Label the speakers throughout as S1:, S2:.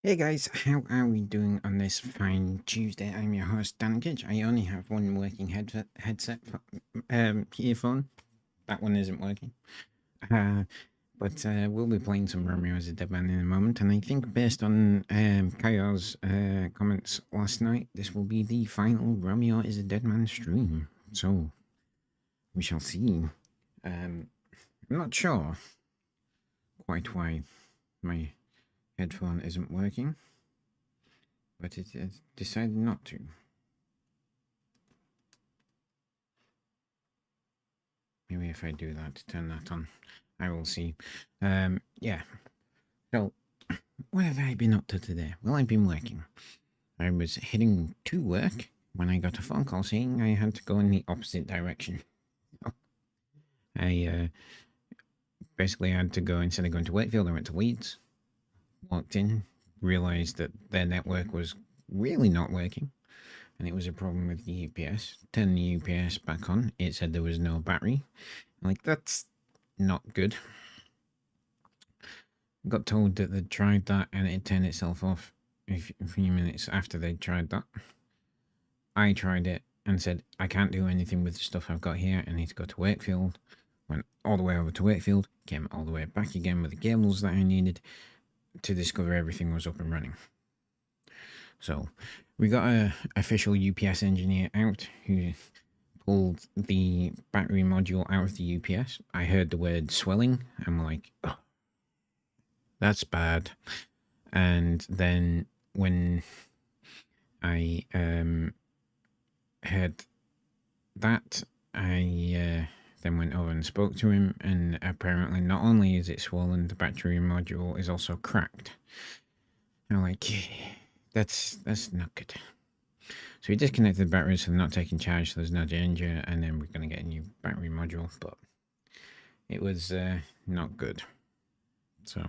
S1: Hey guys, how are we doing on this fine Tuesday? I'm your host Danarkage. I only have one working headset for, earphone. That one isn't working. Uh, but we'll be playing some Romeo Is A DeadMan in a moment, and I think based on Kaio's comments last night, this will be the final Romeo Is A DeadMan stream. So we shall see. I'm not sure quite why my headphone isn't working, but it has decided not to. Maybe if I do that, turn that on, I will see. Yeah. So, what have I been up to today? Well, I've been working. I was heading to work when I got a phone call saying I had to go in the opposite direction. I basically had to go, instead of going to Wakefield, I went to Leeds, walked in, realised that their network was really not working, and it was a problem with the UPS. Turned the UPS back on, it said there was no battery. Like, that's not good. Got told that they'd tried that and it turned itself off a few minutes after they'd tried that. I tried it and said, I can't do anything with the stuff I've got here. I need to go to Wakefield. Went all the way over to Wakefield, came all the way back again with the cables that I needed to discover everything was up and running. So we got a official UPS engineer out who pulled the battery module out of the UPS. I heard the word swelling and we're like, oh, that's bad. And then when I heard that, I then went over and spoke to him, and apparently not only is it swollen, the battery module is also cracked. I'm like, that's not good. So we disconnected the batteries so they're not taking charge, so there's no danger, and then we're going to get a new battery module, but it was not good. So,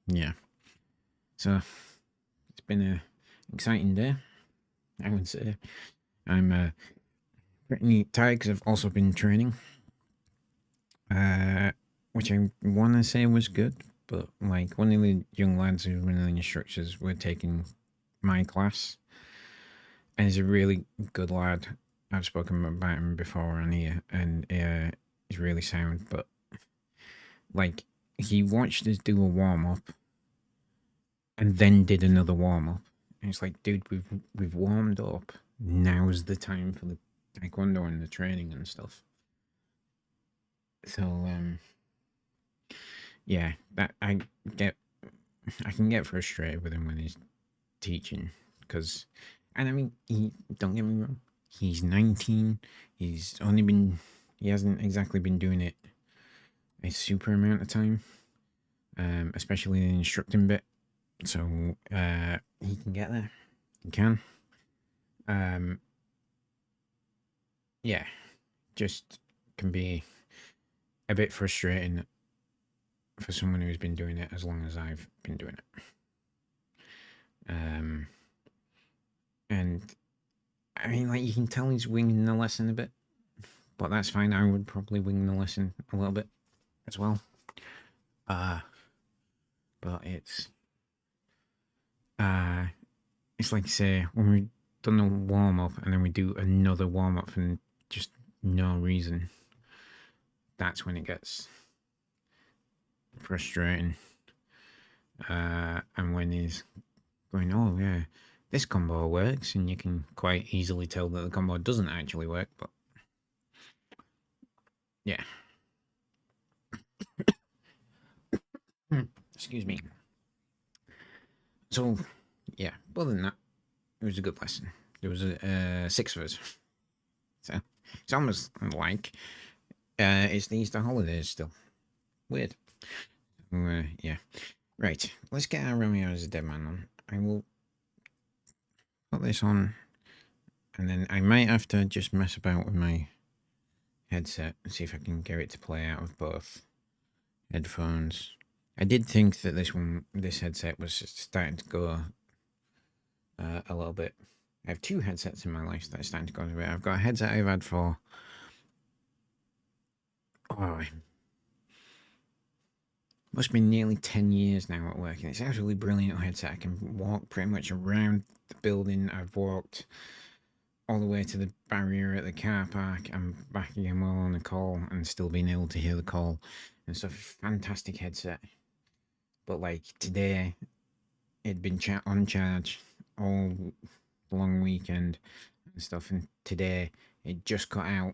S1: yeah. So, it's been an exciting day, I would say. I'm pretty tired because I've also been training, which I want to say was good, but like one of the young lads who's one of the instructors were taking my class, and he's a really good lad. I've spoken about him before on here, and he's really sound, but like he watched us do a warm up and then did another warm up. And it's like, dude, we've warmed up. Now's the time for the taekwondo and the training and stuff. So yeah, that I can get frustrated with him when he's teaching, because, and I mean, don't get me wrong, he's 19. He hasn't exactly been doing it a super amount of time, especially the instructing bit. So he can get there. He can. Yeah, just can be a bit frustrating for someone who's been doing it as long as I've been doing it. And I mean, like, you can tell he's winging the lesson a bit, but that's fine. I would probably wing the lesson a little bit as well. But it's like, say, when we've done a warm up and then we do another warm up for just no reason, that's when it gets frustrating. And when he's going, oh yeah, this combo works, and you can quite easily tell that the combo doesn't actually work, but yeah. Excuse me. So, yeah, other than that, it was a good lesson. There was 6 of us. So, it's almost like it's the Easter holidays still. Weird. Yeah. Right, let's get our Romeo Is A DeadMan on. I will put this on, and then I might have to just mess about with my headset and see if I can get it to play out of both headphones. I did think that this headset was starting to go a little bit. I have 2 headsets in my life that are starting to go a bit. I've got a headset I've had for Must be nearly 10 years now at work, and it's absolutely brilliant headset. I can walk pretty much around the building. I've walked all the way to the barrier at the car park. I'm back again while on the call and still being able to hear the call and stuff. Fantastic headset. But like today, it'd been on charge all the long weekend and stuff, and today it just got out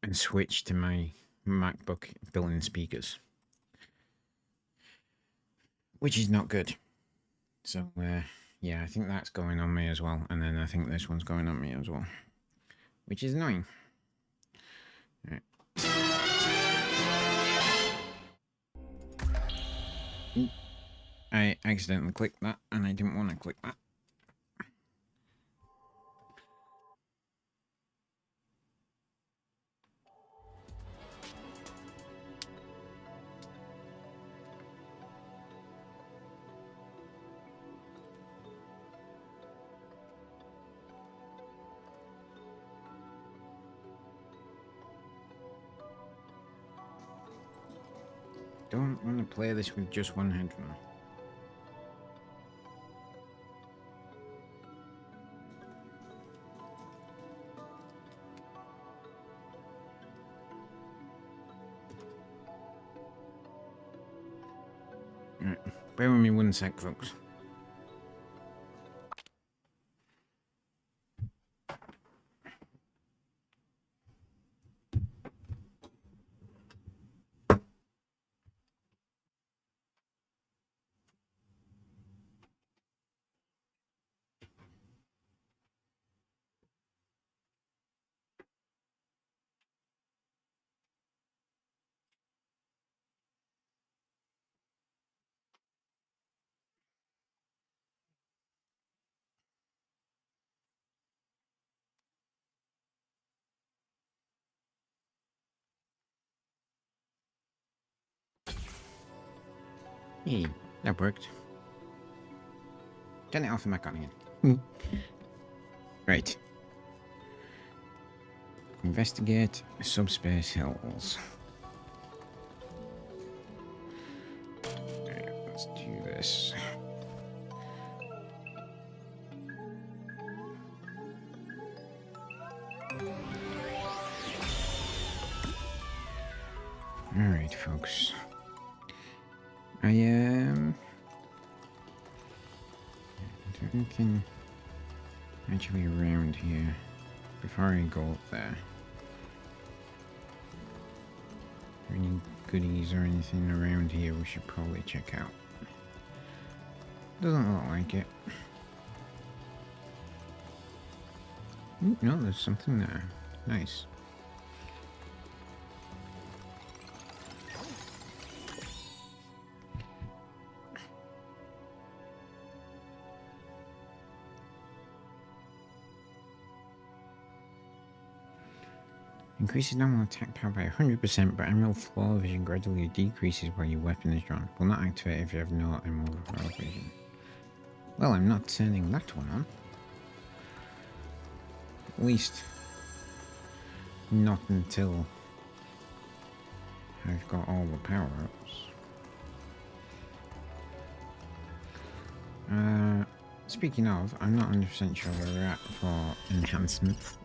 S1: and switched to my MacBook built-in speakers, which is not good. So yeah, I think that's going on me as well, and then I think this one's going on me as well, which is annoying. Right. I accidentally clicked that, and I didn't want to click that. Don't want to play this with just one headphone. Right, bear with me 1 sec, folks. Hey, that worked. Turn it off and back on again. Right. Investigate subspace hills. Right, let's do this. Alright, folks. I am anything actually around here before I go up there. Any goodies or anything around here we should probably check out. Doesn't look like it. Ooh, no, there's something there. Nice. Increases normal attack power by 100%, but emerald floor vision gradually decreases while your weapon is drawn. Will not activate if you have no emerald floor vision. Well, I'm not turning that one on. At least, not until I've got all the power-ups. Speaking of, I'm not 100% sure where we're at for enhancements.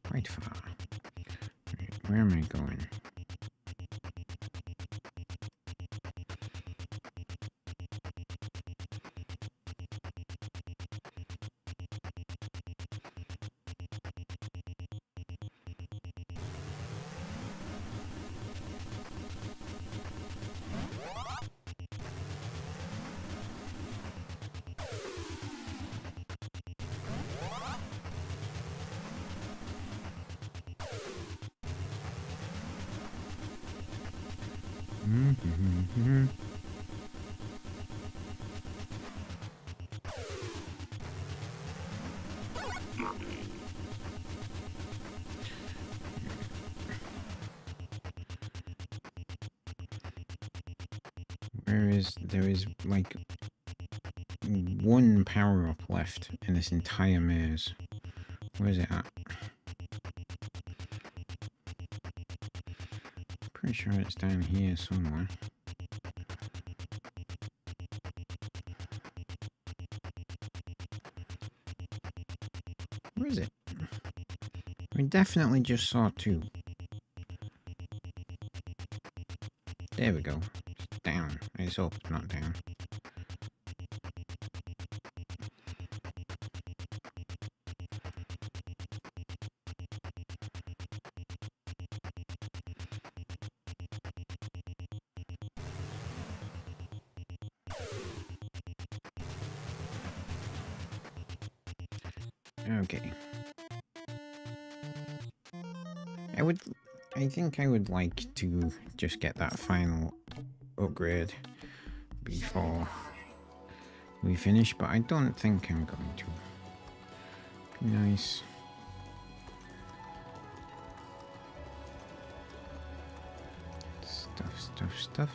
S1: Quite far. Right, where am I going? There is like one power up left in this entire maze. Where is it at? Pretty sure it's down here somewhere. Where is it? We definitely just saw two. There we go. It's down. It's up, not down. Okay. I think I would like to just get that final upgrade before we finish, but I don't think I'm going to. Be nice. Stuff.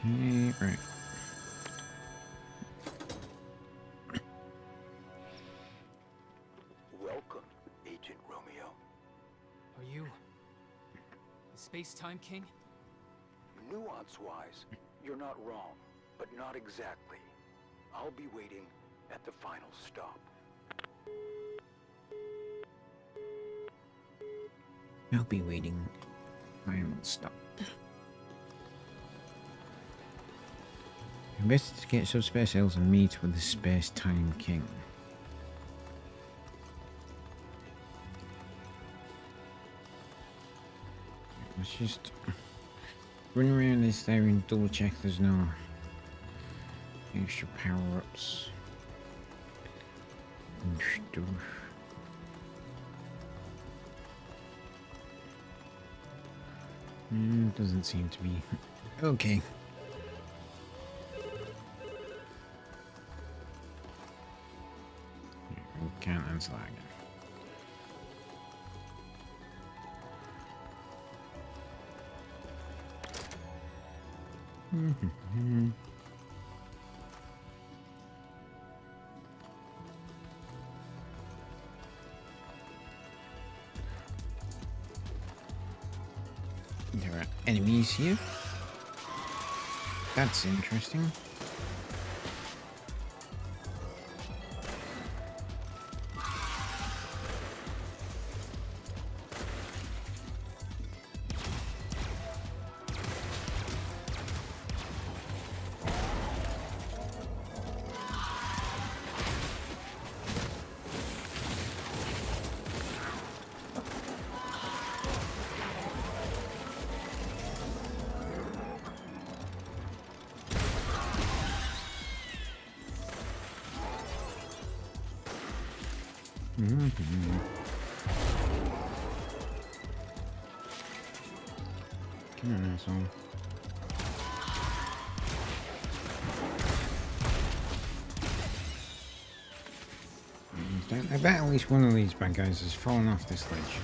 S1: Hey, right.
S2: Welcome, Agent Romeo.
S3: Are you the Space-Time King?
S2: Nuance-wise, you're not wrong, but not exactly. I'll be waiting at the final stop.
S1: I'll be waiting. Final stop. Investigate subspace cells and meet with the Space-Time King. Let's just run around this area and double check there's no extra power-ups and stuff. Doesn't seem to be. Okay. Can't answer that again. There are enemies here. That's interesting. Come on, asshole. I bet at least one of these bad guys has fallen off this ledge.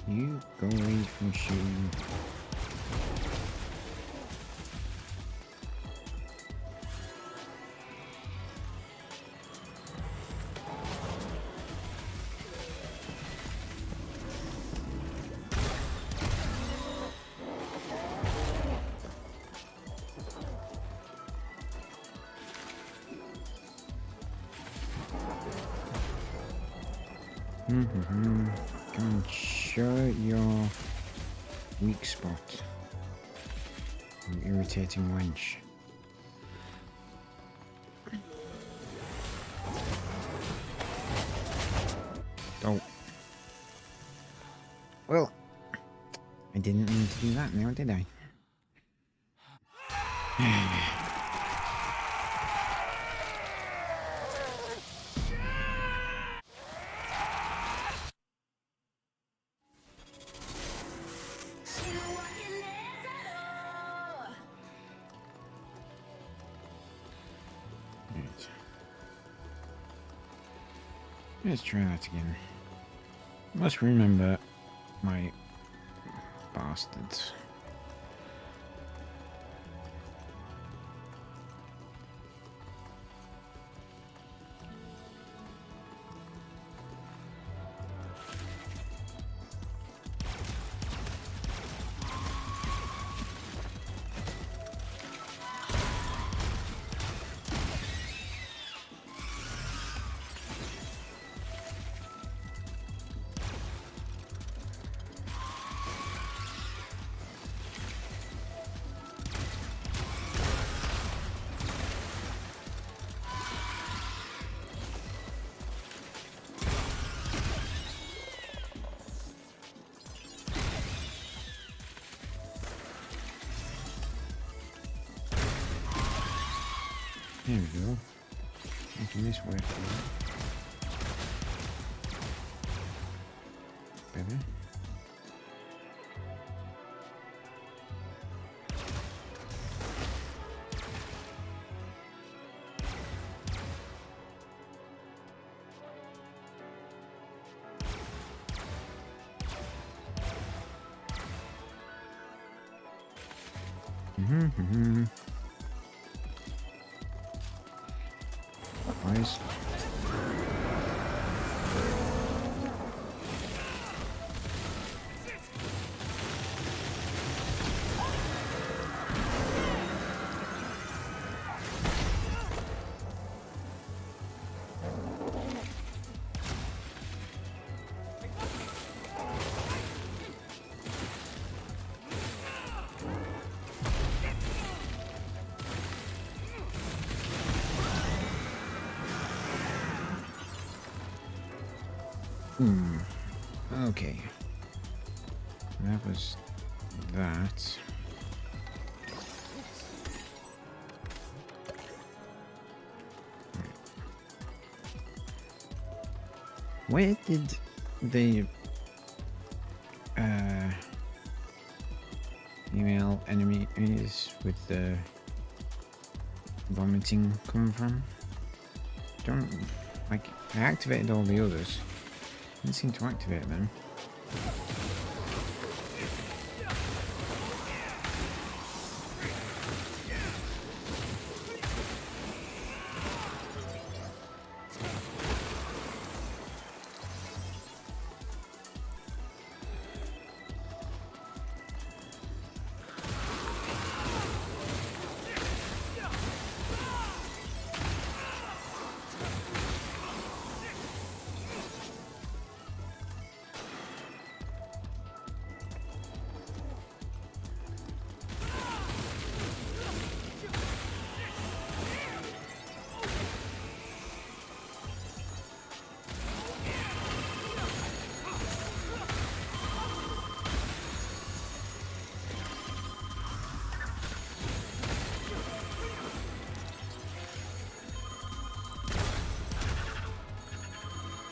S1: You go away from shooting. Come on, show your weak spot. You irritating wench. Oh. Well, I didn't mean to do that now, did I? Right. Let's try that again. Must remember my bastards. There we go. Making this work for you. Better. Eyes. Okay. That was that. Where did the female enemies with the vomiting come from? Don't like I activated all the others. Didn't seem to activate them.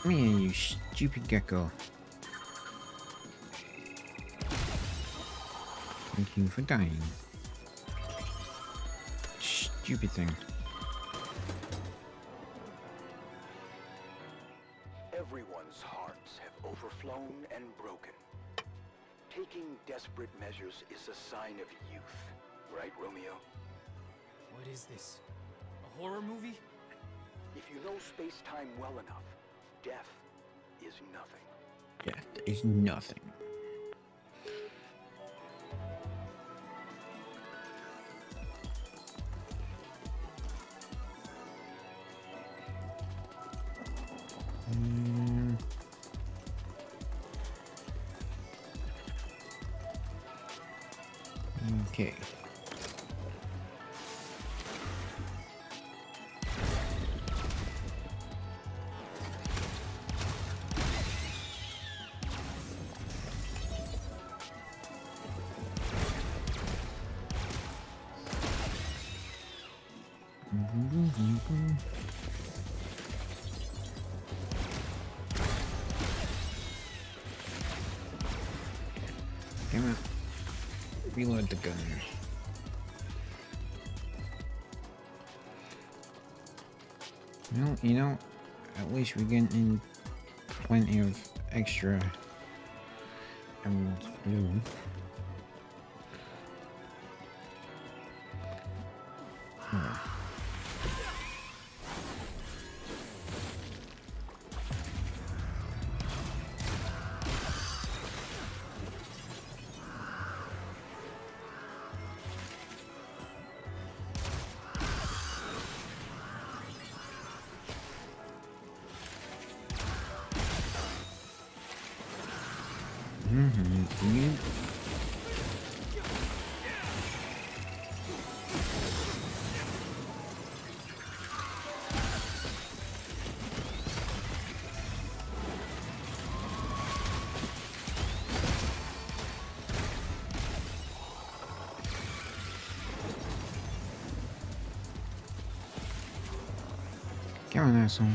S1: Come here, you stupid gecko. Thank you for dying. Stupid thing.
S2: Everyone's hearts have overflown and broken. Taking desperate measures is a sign of youth, right, Romeo?
S3: What is this? A horror movie?
S2: If you know space-time well enough, death is nothing.
S1: Death is nothing. Okay. Come on. Reload the gun. Well, you know, at least we're getting plenty of extra emerald blue. Oh. Yeah. Come on, asshole.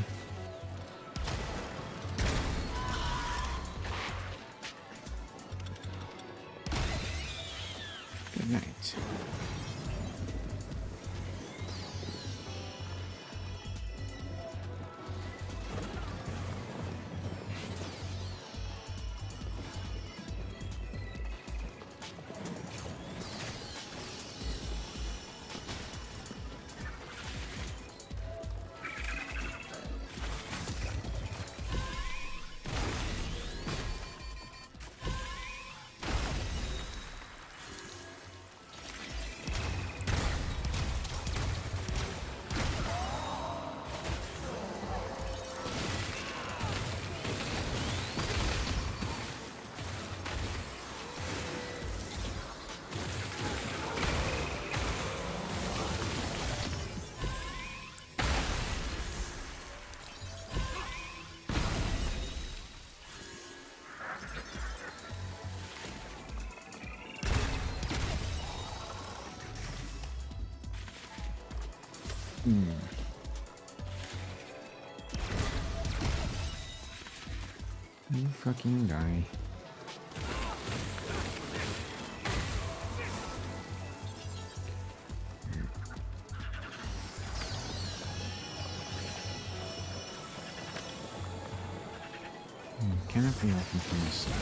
S1: Good night. You fucking die. Cannot be open from this side.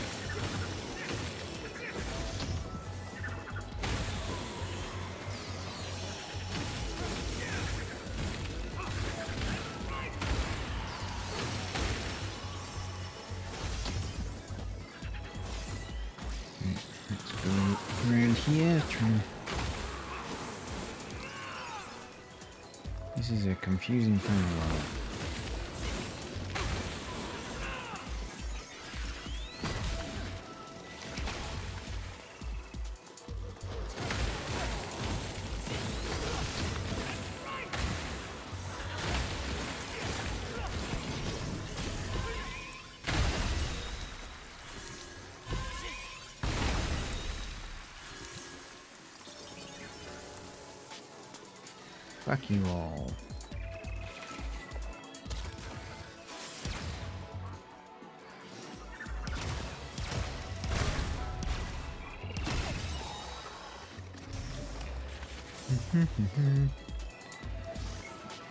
S1: Let's go around here. This is a confusing kind of world. Fuck you all.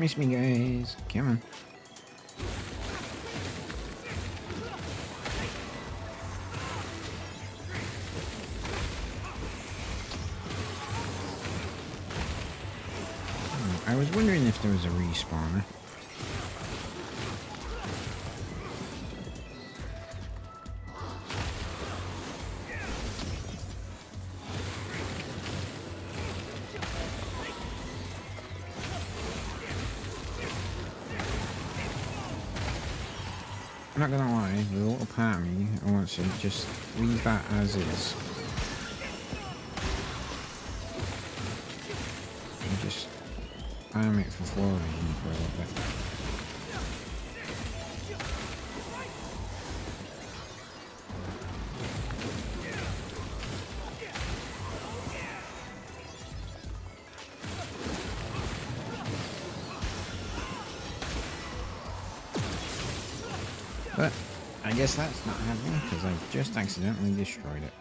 S1: Miss me, guys. Come on. I was wondering if there was a respawner. I'm not gonna lie, the little part of me wants to just leave that as is. just arm it for floor vision for a little bit. But I guess that's not happening because I just accidentally destroyed it.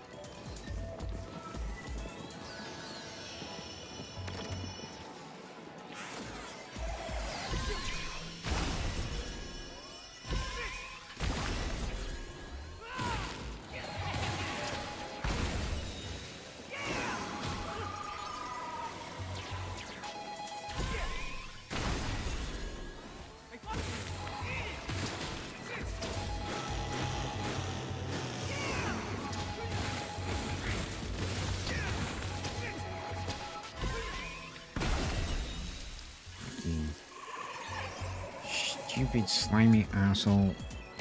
S1: Stupid slimy arsehole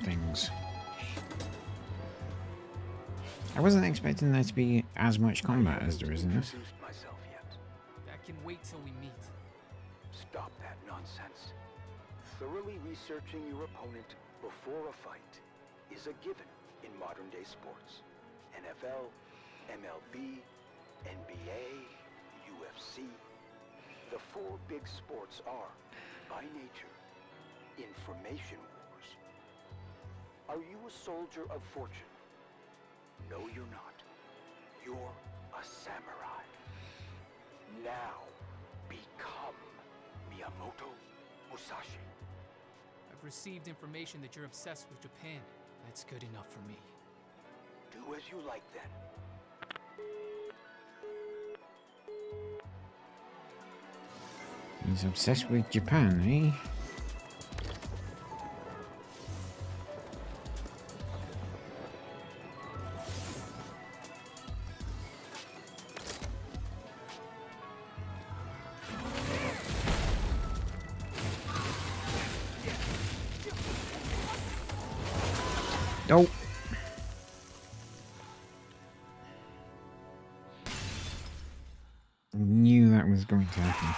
S1: things. I wasn't expecting there to be as much combat as there is in this.
S2: Myself yet.
S3: That can wait till we meet.
S2: Stop that nonsense. Thoroughly researching your opponent before a fight is a given in modern day sports. NFL, MLB, NBA, UFC. The four big sports are, by nature, information wars. Are you a soldier of fortune? No, you're not. You're a samurai. Now, become Miyamoto Musashi.
S3: I've received information that you're obsessed with Japan. That's good enough for me.
S2: Do as you like then.
S1: He's obsessed with Japan, eh? Nope. Knew that was going to happen.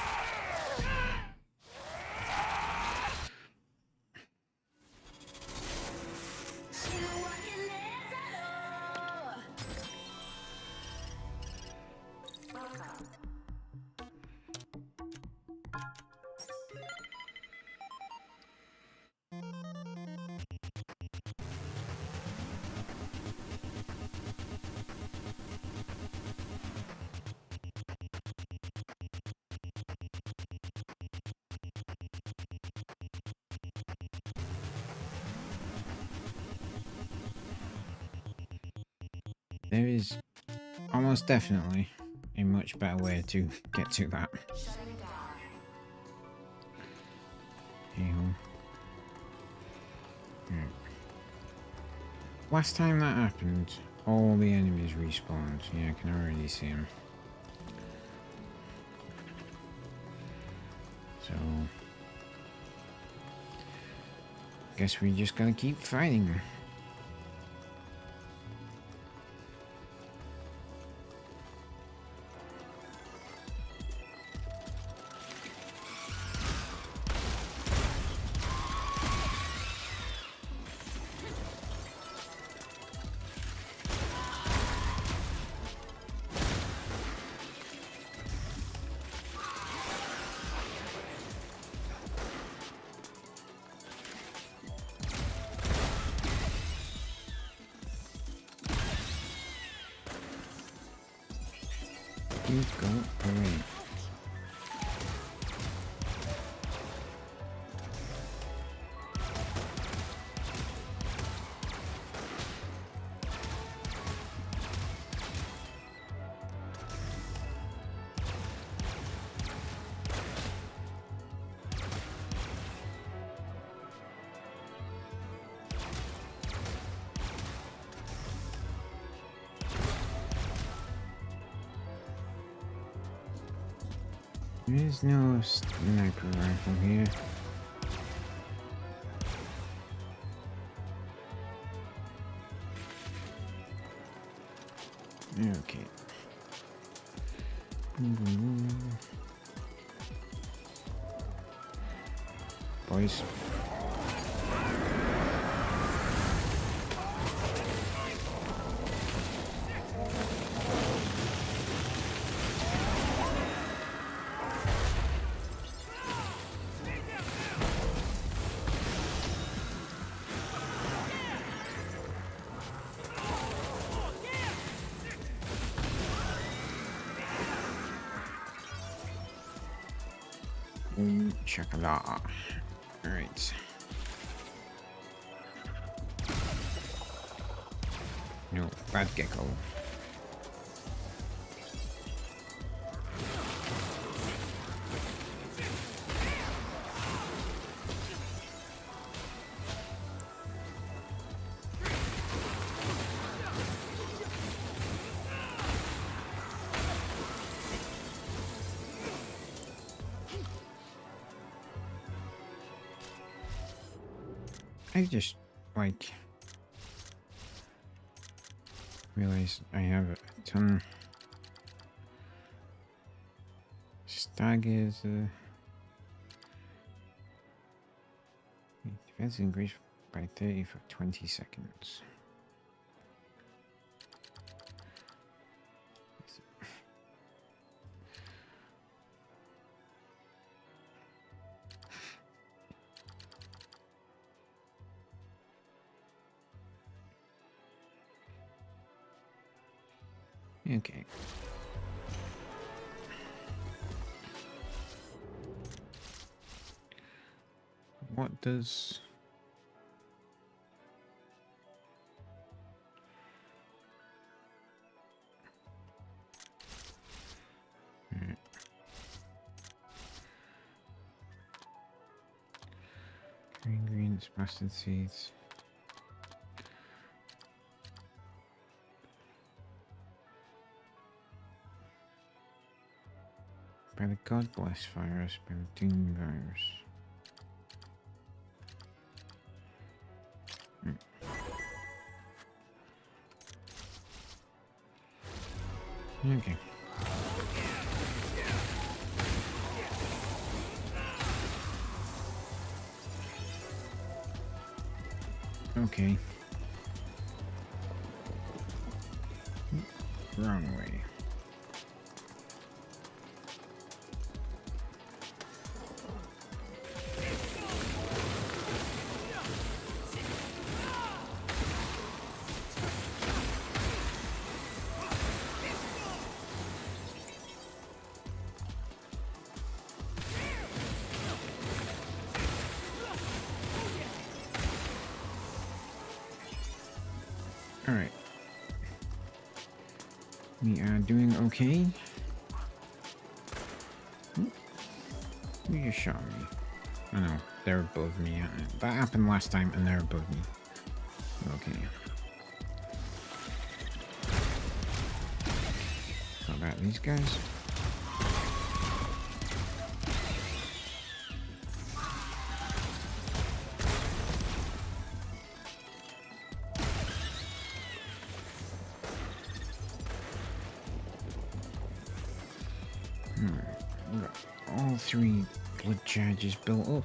S1: There is almost definitely a much better way to get to that. Hey-ho. Last time that happened, all the enemies respawned. Yeah, I can already see them. So, guess we just gotta keep fighting. You go away. There is no sniper rifle here. Okay. boys. Chocolate. Alright. No, bad gecko. I just, like, realized I have a ton. Stag is, defense increased by 30 for 20 seconds. Okay. What does... Green greens, mustard seeds. By the God Bless virus, by the Doom virus. Okay. Okay. Wrong way. Alright. We are doing okay. You just shot me. I know, they're above me. That happened last time and they're above me. Okay. How about these guys? We've got all 3 blood charges built up.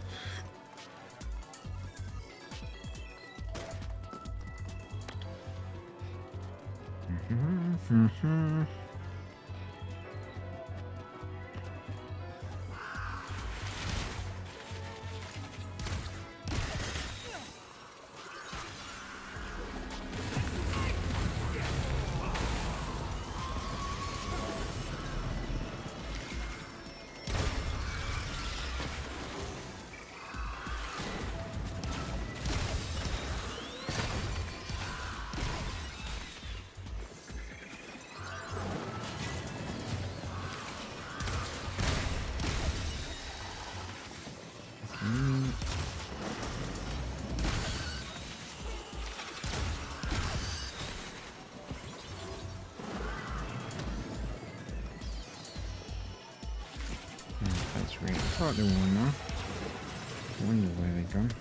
S1: That's right. I thought there were one now. I wonder where they gone.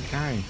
S1: Die.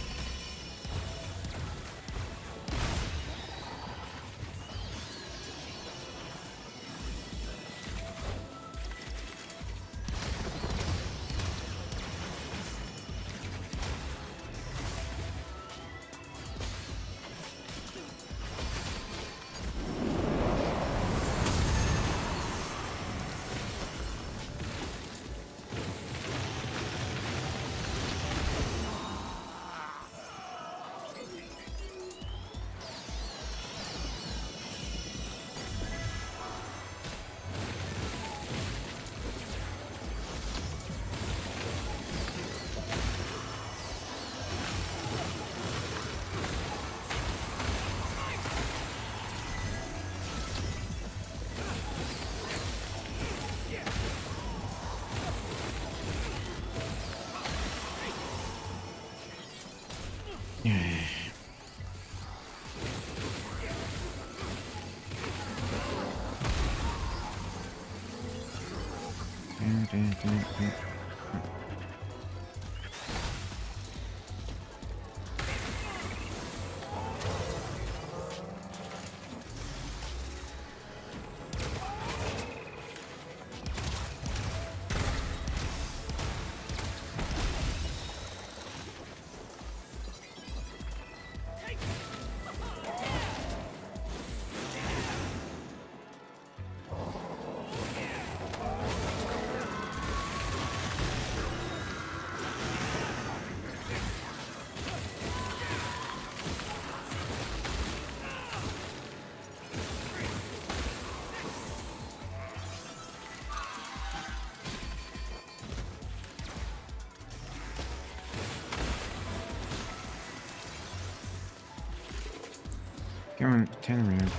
S1: Come on, turn around.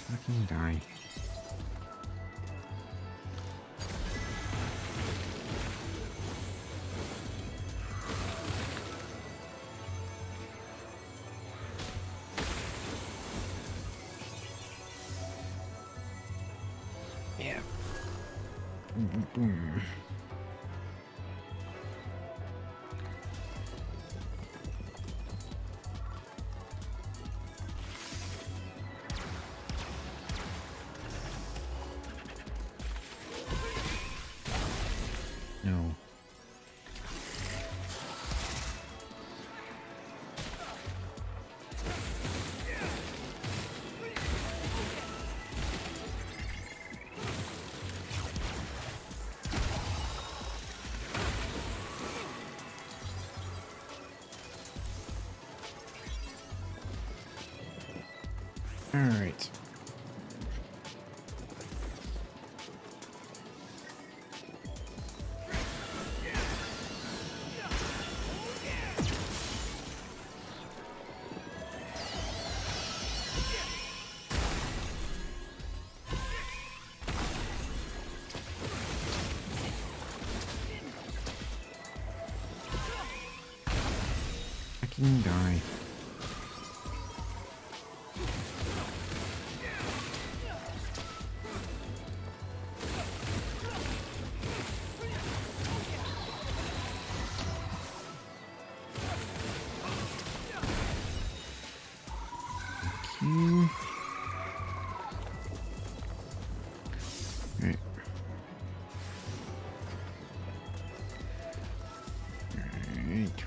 S1: Fucking die. Yeah. Boom. No. All right. Fucking die.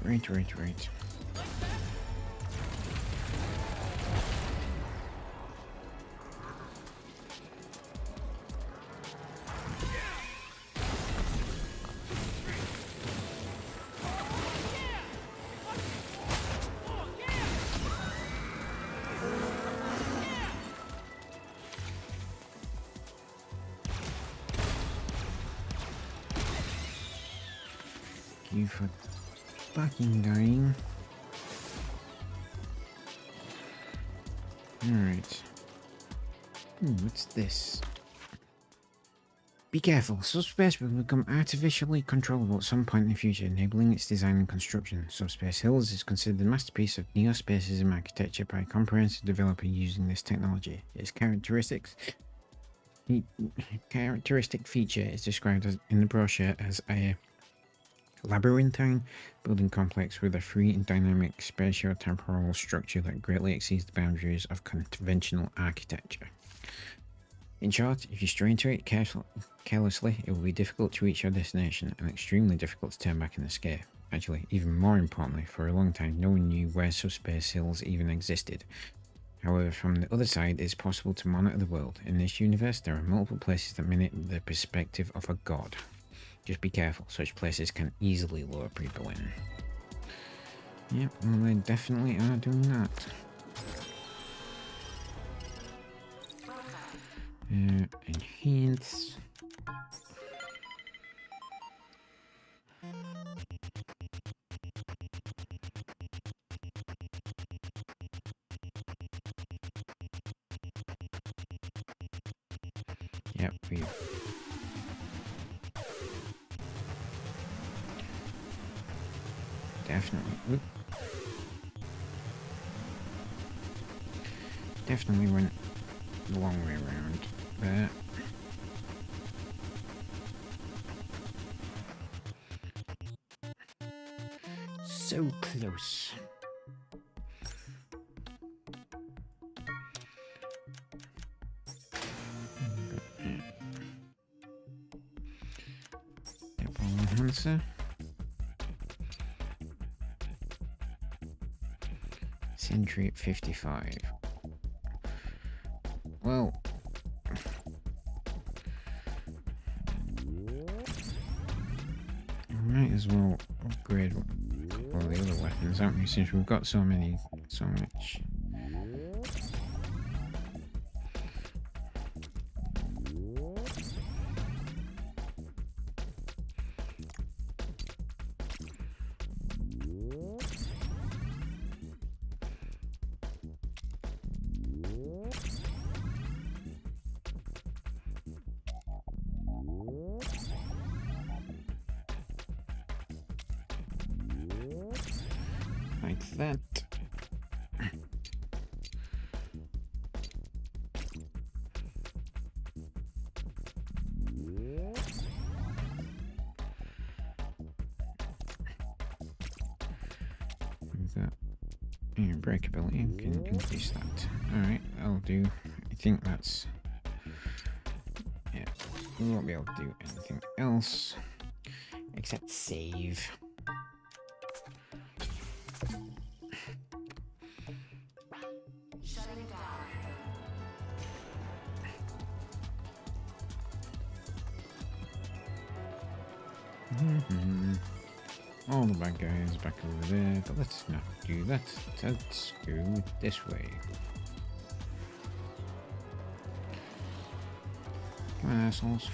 S1: Thank you. Right. You for fucking dying. Alright. What's this? Be careful. Subspace will become artificially controllable at some point in the future, enabling its design and construction. Subspace Hills is considered a masterpiece of neo-spacism architecture by a comprehensive developer using this technology. Its characteristics The characteristic feature is described as, in the brochure as a labyrinthine building complex with a free and dynamic spatio-temporal structure that greatly exceeds the boundaries of conventional architecture. In short, if you stray into it carelessly, it will be difficult to reach your destination and extremely difficult to turn back and escape. Actually, even more importantly, for a long time no one knew where subspace hills even existed. However, from the other side, it's possible to monitor the world. In this universe, there are multiple places that mimic the perspective of a god. Just be careful, such places can easily lure people in. Yep, well they definitely are doing that. Enhance. Yep, we definitely. Definitely went the long way around there. So close. Enhancer. Sentry at 55. Well, might as well upgrade all the other weapons, haven't we? Since we've got so much. Like that. Breakability can increase that. Alright, that'll do. I think that's... yeah, we won't be able to do anything else except save. All the bad guys back over there, but let's not do that. Let's go this way. Come on, assholes.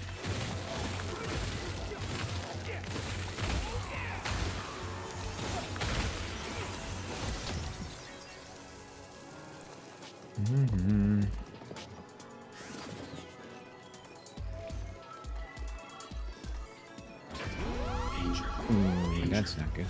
S1: Ooh, that's not good.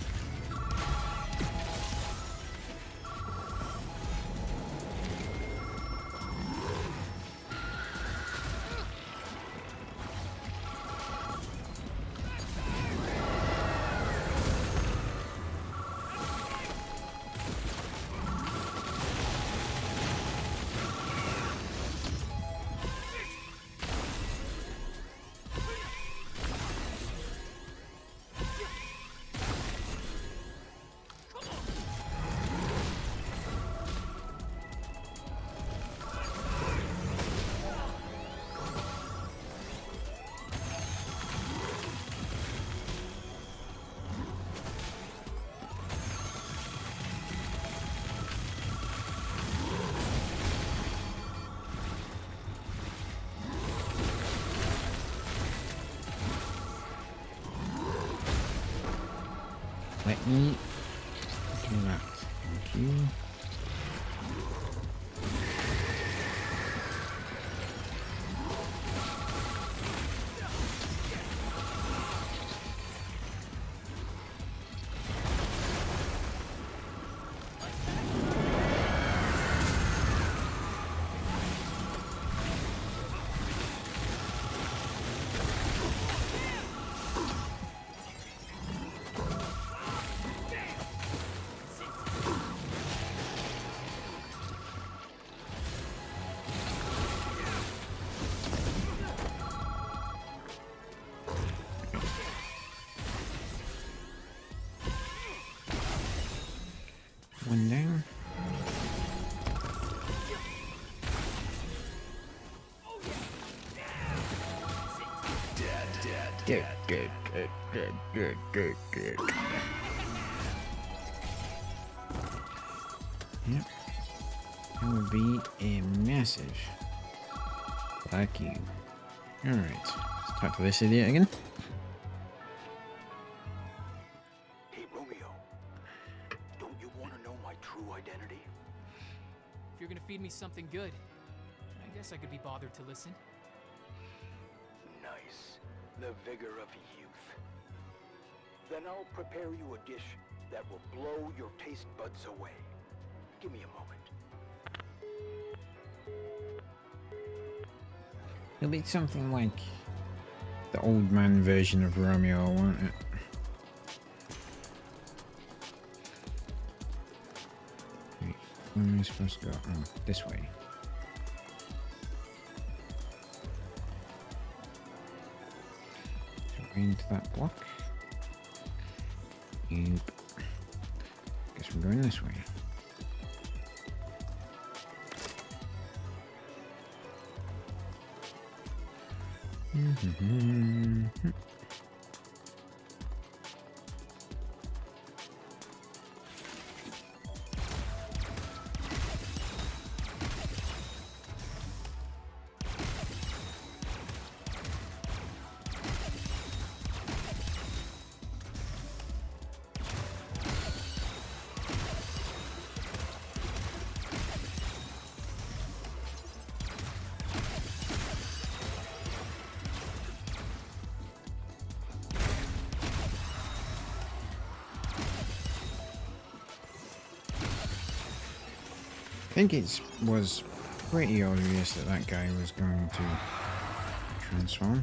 S1: Let me do that. Thank you. one down. Good. Yep. That would be a massive. Like you. Alright. Let's talk to this idiot again.
S2: Hey, Romeo. Don't you want to know my true identity?
S3: If you're gonna feed me something good, I guess I could be bothered to listen.
S2: Nice. The vigor of youth. Then I'll prepare you a dish that will blow your taste buds away. Give me a moment.
S1: It'll be something like the old man version of Romeo, won't it? Wait, where am I supposed to go? Oh, this way. So into that block. Yep. Guess we're going this way. I think it was pretty obvious that that guy was going to transform.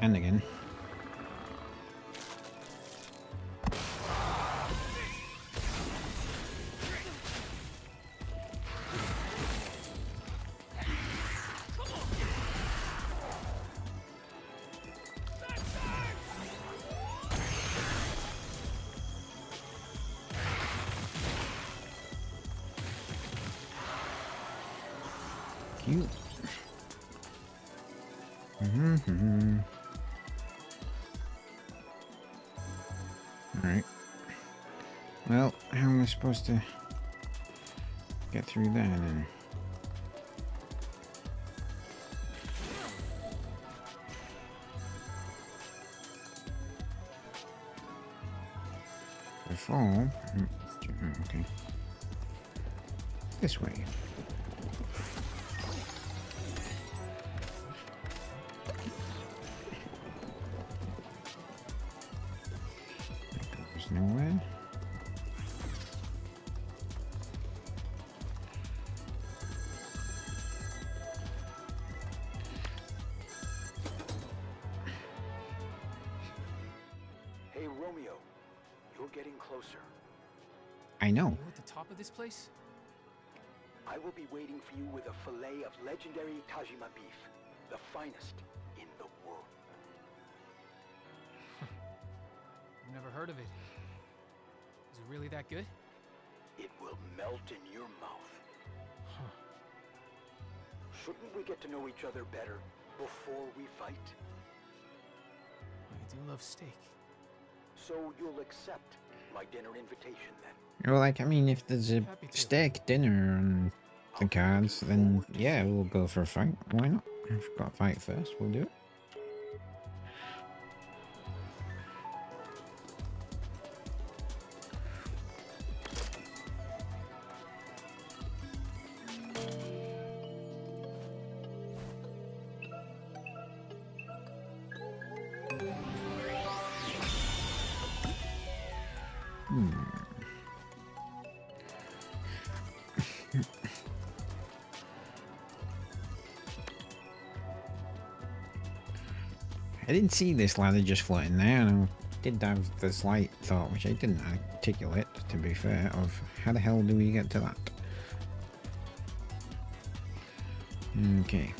S1: And again. Cute. Alright. Well, how am I supposed to get through that then? If I fall. Okay. This way. Nowhere.
S2: Hey, Romeo. You're getting closer.
S1: I know.
S3: Are you at the top of this place?
S2: I will be waiting for you with a fillet of legendary Tajima beef. The finest in the world.
S3: I've never heard of it. Is it really that good?
S2: It will melt in your mouth.
S3: Huh.
S2: Shouldn't we get to know each other better before we fight?
S3: I do love steak.
S2: So you'll accept my dinner invitation then?
S1: Well, like, I mean, if there's a
S3: Happy to.
S1: steak dinner on the cards, then yeah, we'll go for a fight. Why not? If we've got to fight first, we'll do it. I didn't see this ladder just floating there, and did have the slight thought, which I didn't articulate, to be fair, of how the hell do we get to that? Okay.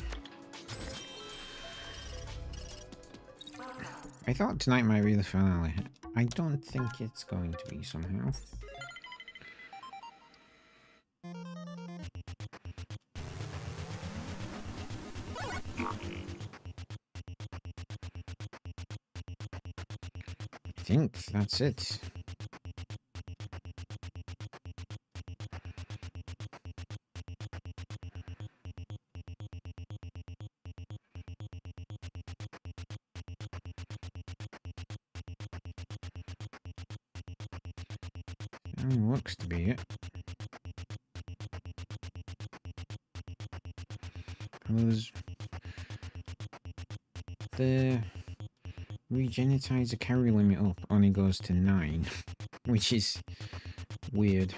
S1: I thought tonight might be the finale. I don't think it's going to be somehow. I think that's it. Looks to be it. Because the regenitizer carry limit up only goes to 9, which is weird.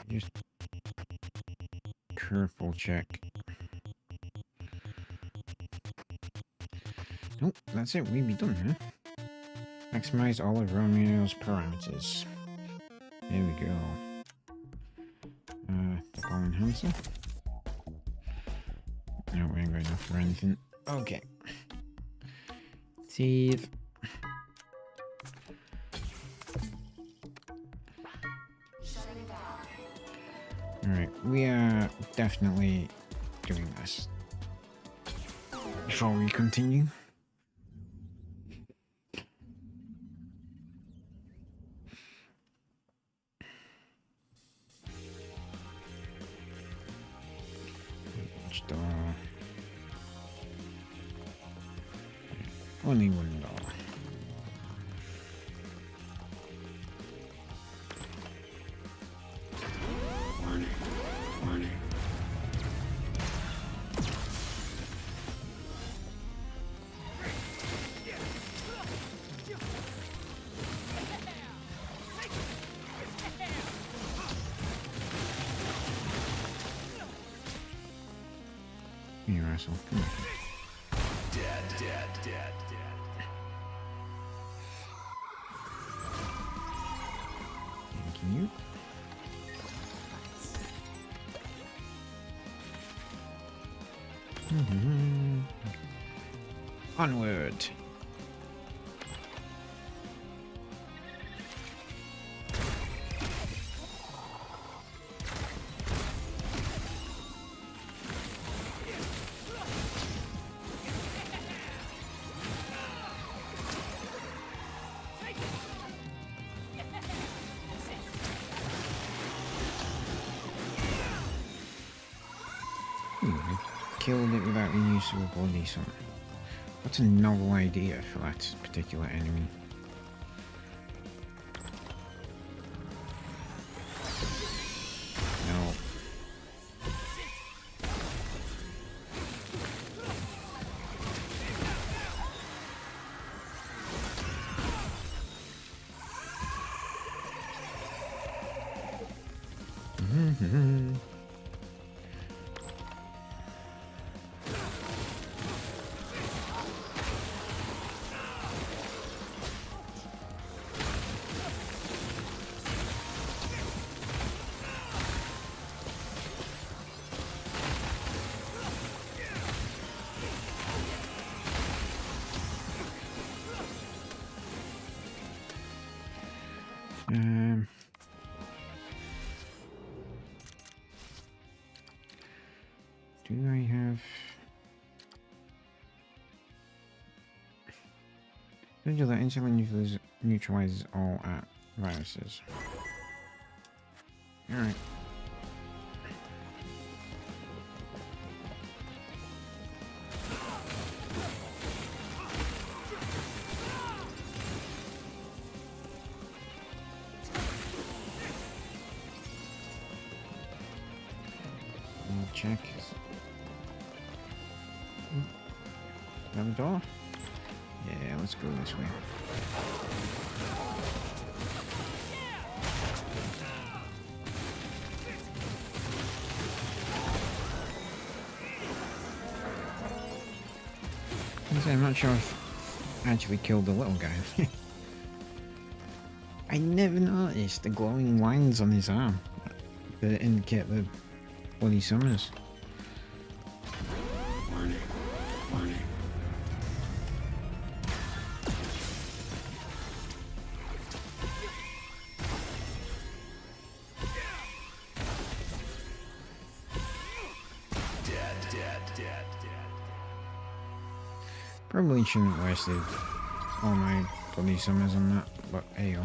S1: Just careful check. Nope, that's it. We'd be done, huh? Maximize all of Romeo's parameters. There we go. The ball enhancer. No, we ain't got enough for anything. Okay. Teeth. Alright, we are definitely doing this. Before we continue. Only $1. You asshole. Come on.
S2: Dead.
S1: Thank you. Onward. Killed it without the use of a body suit. What's a novel idea for that particular enemy? No. Do I have... Vigil that instantly neutralizes all viruses. Alright. Check. Another door? Yeah, let's go this way. I'm not sure if I actually killed the little guy. I never noticed the glowing lines on his arm that indicate the bloody summers.
S4: Warning. Warning. Dead.
S1: Probably shouldn't have wasted all my bloody summers on that, but hey yo.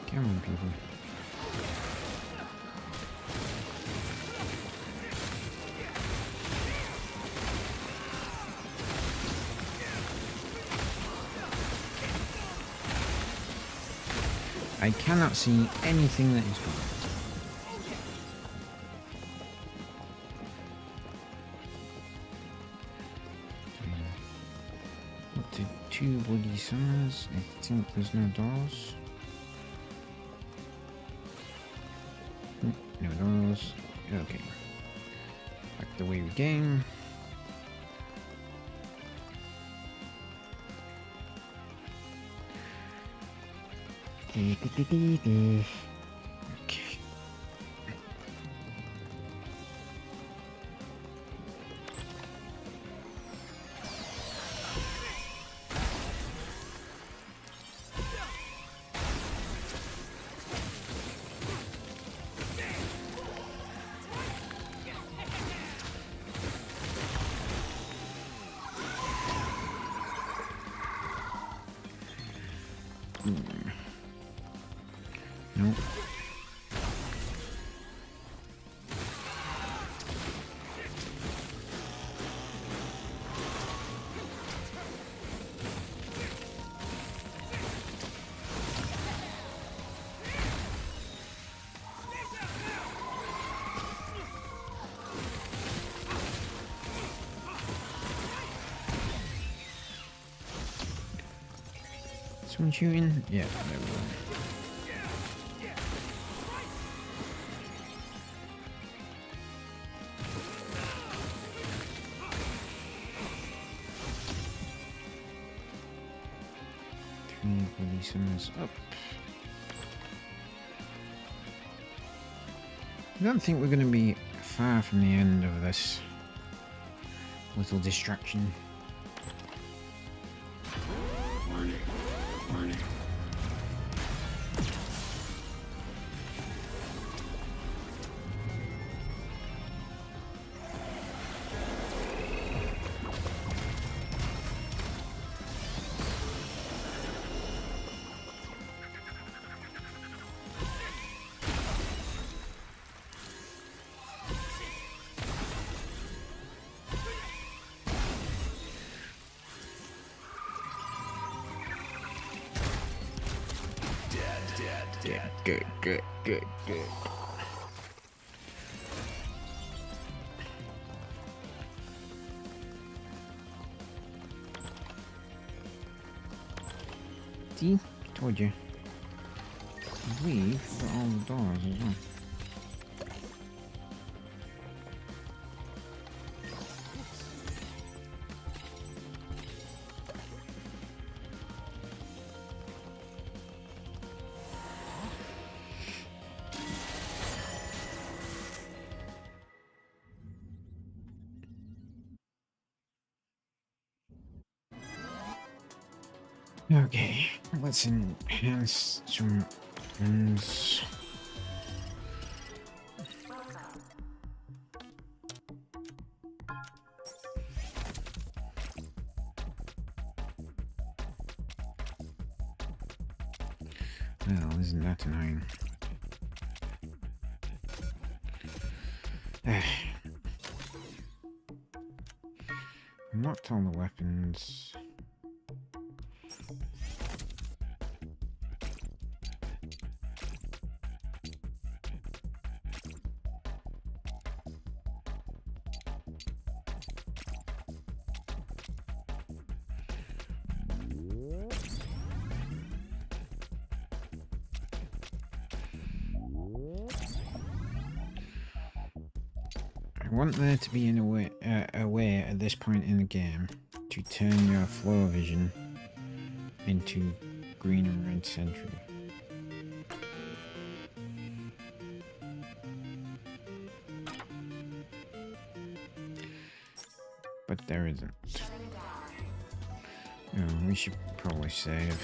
S1: Come on, people. I cannot see anything that is going. Up to 2 bloody summers. I think there's no doors. No doors. Okay. Back the way we came. Okay. Nope. Someone shooting? Yeah, there we go. Summers up. I don't think we're going to be far from the end of this little distraction.
S4: Warning. Warning.
S1: Good. See? Told you. I believe we've got all the doors as well. Okay, let's enhance some weapons. Well, isn't that annoying? Unlocked all the weapons. I want there to be a way at this point in the game to turn your floor vision into green and red sentry. But there isn't. Oh, we should probably save.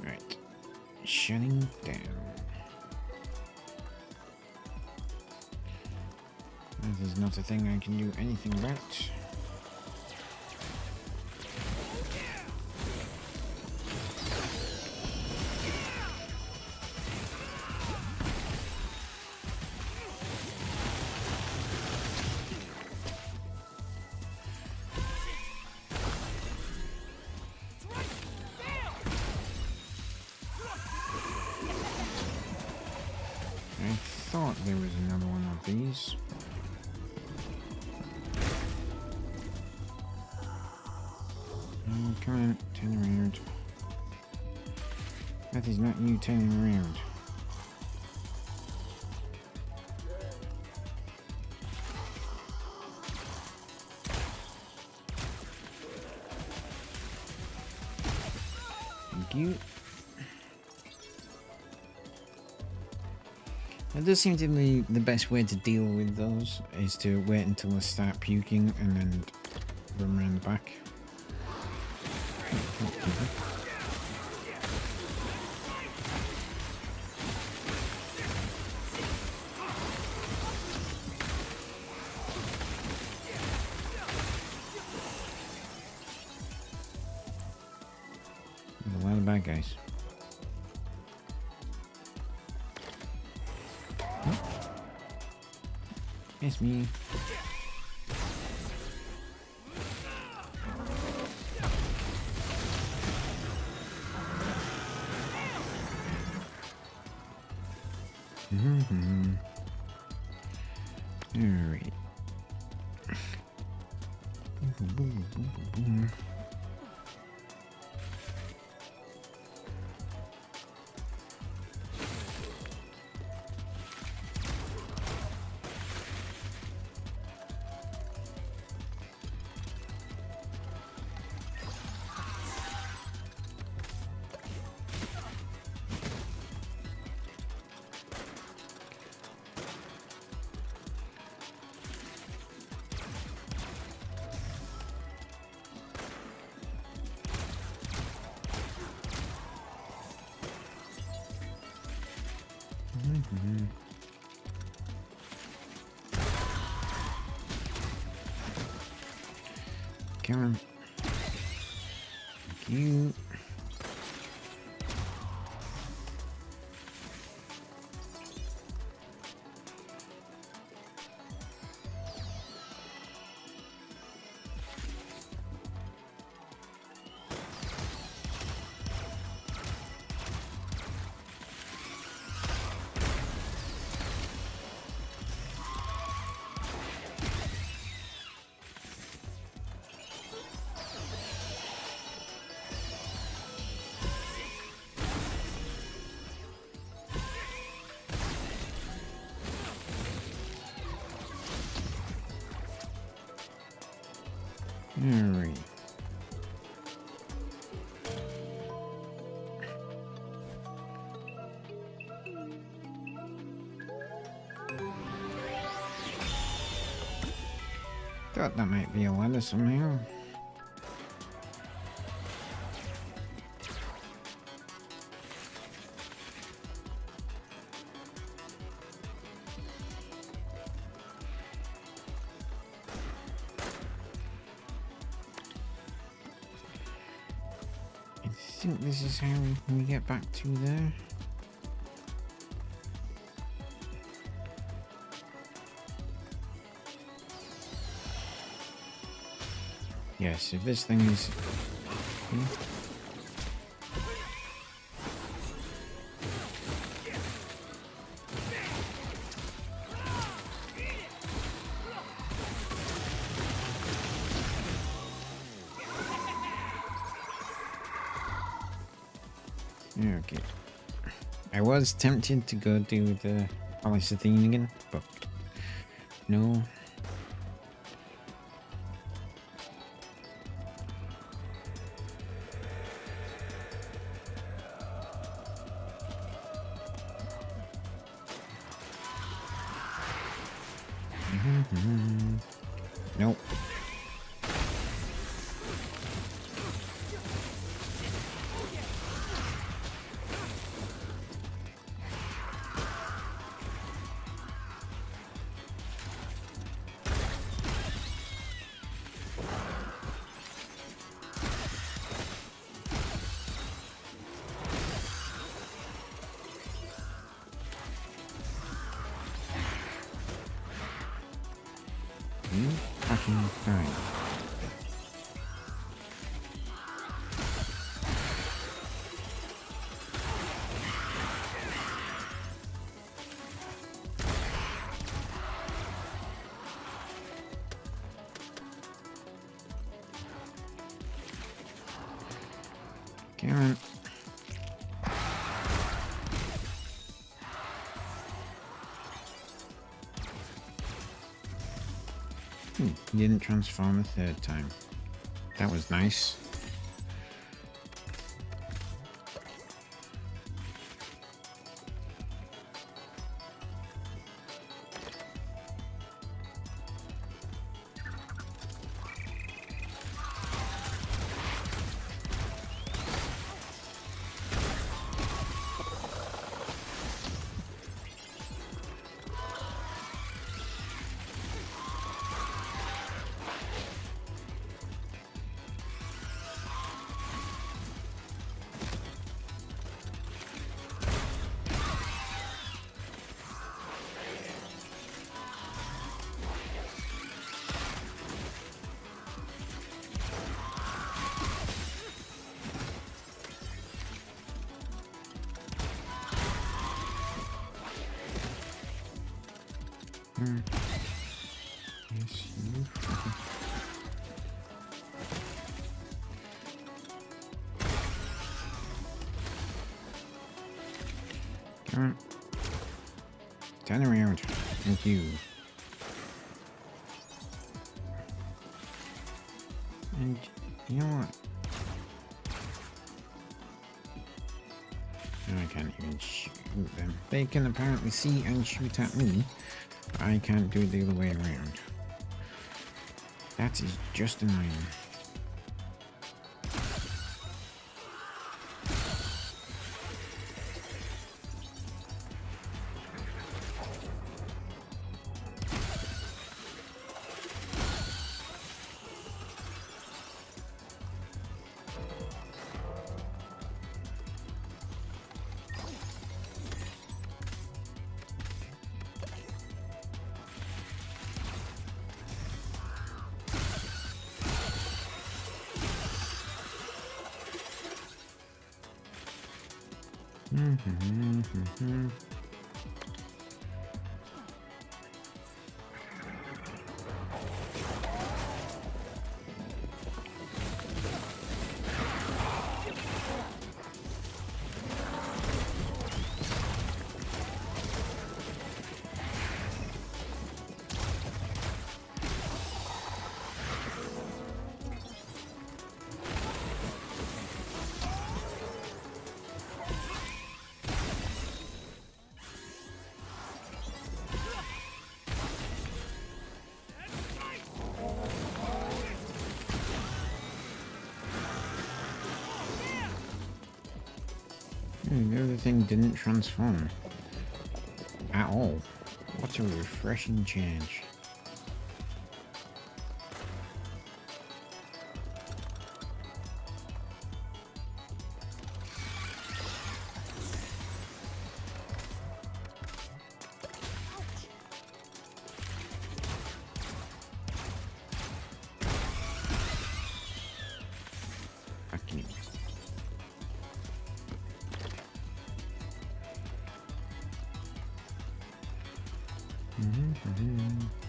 S1: Right. Shutting down. That is not a thing I can do anything about. I thought there was another one of these. Oh, come on, turn around. That is not you turning around. Thank you. That does seem to be the best way to deal with those, is to wait until they start puking and then run around the back. There's a lot of bad guys. It's me. Alright. Come on. Thank you. Alright. Thought that might be a ladder somehow. I think this is how we get back to there. Yes, if this thing is... Okay. I was tempted to go do the polycethene again, but no. Nope. You fucking die. Come on. He didn't transform a third time. That was nice. Yes, you fucking... Come on. Turn around. Thank you. And you know what? I can't even shoot them. They can apparently see and shoot at me. I can't do it the other way around. That is just annoying. The other thing didn't transform at all. What a refreshing change. Fucking Mm-hmm.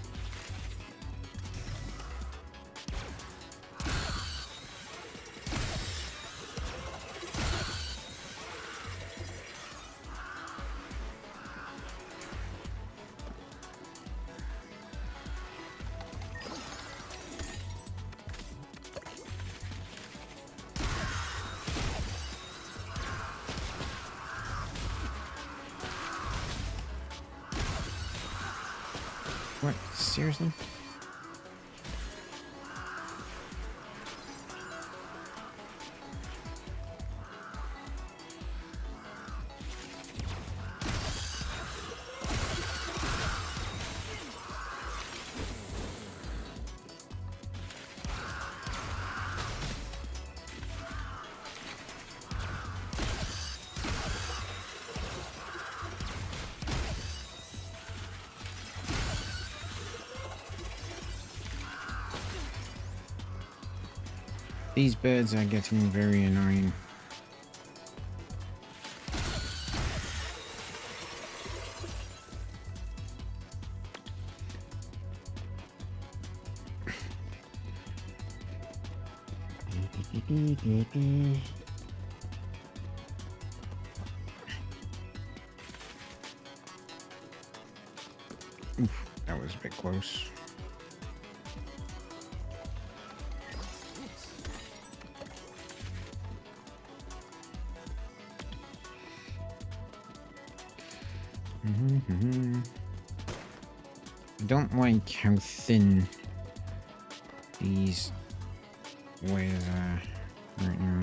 S1: Seriously? These birds are getting very annoying. Oof, that was a bit close. I don't like how thin these waves are right now.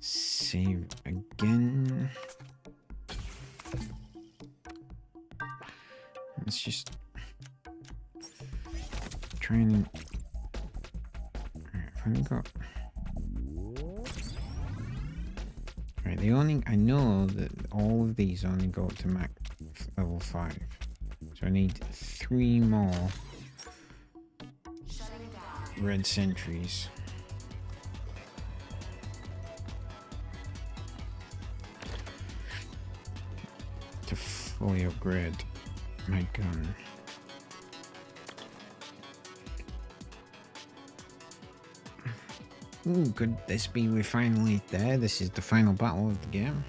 S1: Save again. Let's just try and. Alright, I've only got. Right, the only. I know that all of these only go up to max level 5. So I need 3 more red sentries. To fully upgrade my gun. Ooh, could this be we're finally there? This is the final battle of the game.